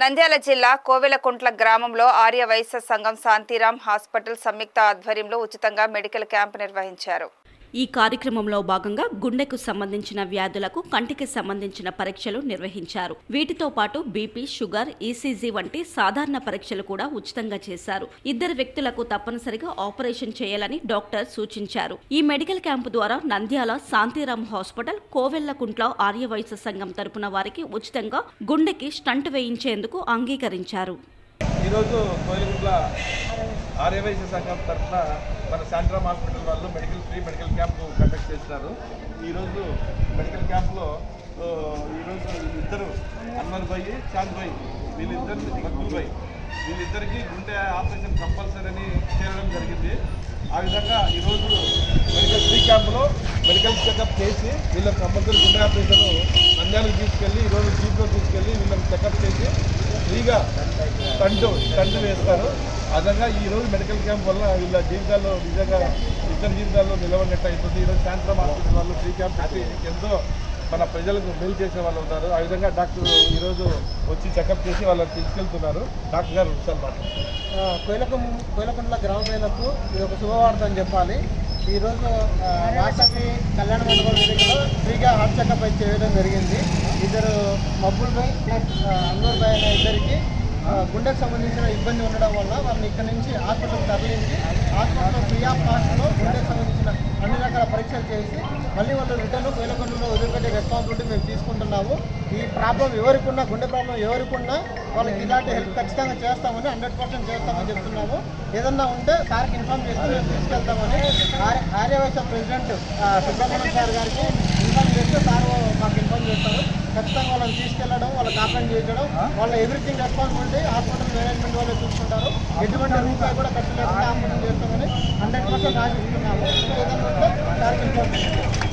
నంద్యాల జిల్లా కోవెలకుంట్ల గ్రామంలో ఆర్య వైశ్య సంఘం శాంతిరామ్ హాస్పిటల్ సంయుక్త ఆధ్వర్యంలో ఉచితంగా మెడికల్ క్యాంప్ నిర్వహించారు. ఈ కార్యక్రమంలో భాగంగా గుండెకు సంబంధించిన వ్యాధులకు, కంటికి సంబంధించిన పరీక్షలు నిర్వహించారు. వీటితో పాటు బీపీ, షుగర్, ఈసీజీ వంటి సాధారణ పరీక్షలు కూడా ఉచితంగా చేశారు. 2 వ్యక్తులకు తప్పనిసరిగా ఆపరేషన్ చేయాలని డాక్టర్ సూచించారు. ఈ మెడికల్ క్యాంపు ద్వారా నంద్యాల శాంతిరామ్ హాస్పిటల్, కోవెలకుంట్ల ఆర్యవైశ్య సంఘం తరపున వారికి ఉచితంగా గుండెకి స్టంట్ వేయించేందుకు అంగీకరించారు. ఈరోజు కోయిలగుంట్ల ఆర్యవైశ్య సంఘం తరఫున మన శాంతిరామ్ హాస్పిటల్ వాళ్ళు ఫ్రీ మెడికల్ క్యాంప్ కండక్ట్ చేస్తున్నారు. ఈరోజు మెడికల్ క్యాంప్లో ఈరోజు ఇద్దరు అన్వర్ భాయ్, చాంద్ భాయ్, వీళ్ళిద్దరికీ గుండె ఆపరేషన్ కంపల్సరీ అని చేయడం జరిగింది. ఆ విధంగా ఈరోజు ఫ్రీ క్యాంప్లో మెడికల్ చెకప్ చేసి వీళ్ళకి కంపల్సరీ గుండె ఆపరేషన్ నంద్యాలకు తీసుకెళ్ళి ఈరోజు జీప్లో తీసుకెళ్ళి వీళ్ళకి చెకప్ చేసి ఫ్రీగా స్టంట్ వేస్తారు. ఆ విధంగా ఈరోజు మెడికల్ క్యాంప్ వల్ల వీళ్ళ జీవితాల్లో నిజంగా ఇద్దరు జీవితాల్లో నిలబడినట్టు అవుతుంది. ఈరోజు శాంతిరామ్ హాస్పిటల్ వాళ్ళు ఫ్రీ క్యాంప్ పెట్టి ఎంతో మన ప్రజలకు మేలు చేసే వాళ్ళు ఉన్నారు. ఆ విధంగా డాక్టర్ ఈరోజు వచ్చి చెకప్ చేసి వాళ్ళని తీసుకెళ్తున్నారు. డాక్టర్ గారు కోయిలకుంట్ల గ్రామ ప్రజలకు ఇది ఒక శుభవార్త అని చెప్పాలి. ఈరోజు వాసవి కళ్యాణ మండపం వేదికలో ఫ్రీగా హార్ట్ చెకప్ అయితే చేయడం జరిగింది. ఇద్దరు మబ్బుల్ భాయ్ ప్లస్ అన్నూర్ భాయ్ అనే ఇద్దరికి గుండెకు సంబంధించిన ఇబ్బంది ఉండడం వల్ల వారిని ఇక్కడ నుంచి హాస్పిటల్ తరలించి హాస్పిటల్లో ఫ్రీ ఆఫ్ కాస్ట్లో గుండెకు సంబంధించిన అన్ని రకాల పరీక్షలు చేసి మళ్ళీ వాళ్ళు రిటర్న్ కోయిలకుంట్లలో వదిలిపెట్టే రెస్పాన్సిబిలిటీ మేము తీసుకుంటున్నాము. ఈ ప్రాబ్లం ఎవరికున్నా, గుండె ప్రాబ్లం ఎవరికున్నా వాళ్ళకి ఇలాంటి హెల్ప్ ఖచ్చితంగా చేస్తామని 100% చేస్తామని చెప్తున్నాము. ఏదన్నా ఉంటే సార్కి ఇన్ఫార్మ్ చేస్తే మేము తీసుకెళ్తామని ఆర్యవైశ్య ప్రెసిడెంట్ సుబ్రహ్మణ్యం సార్ గారికి ఇన్ఫార్మ్ చేస్తే సార్ మాకు ఇన్ఫార్మ్ చేస్తారు. ఖచ్చితంగా వాళ్ళని తీసుకెళ్లడం, వాళ్ళకి ఆపరేషన్ చేయించడం, వాళ్ళ ఎవ్రీథింగ్ రెస్పాన్సిబిలిటీ హాస్పిటల్ మేనేజ్మెంట్ వాళ్ళు చూసుకుంటారు. ఎటువంటి రూపాయి కూడా ఖర్చు లేకుండా ఆపరేషన్ చేస్తామని 100% ఆశిస్తున్నాము. ఏదన్నా ఉంటే సార్కి ఇన్ఫార్మ్ చేస్తాం.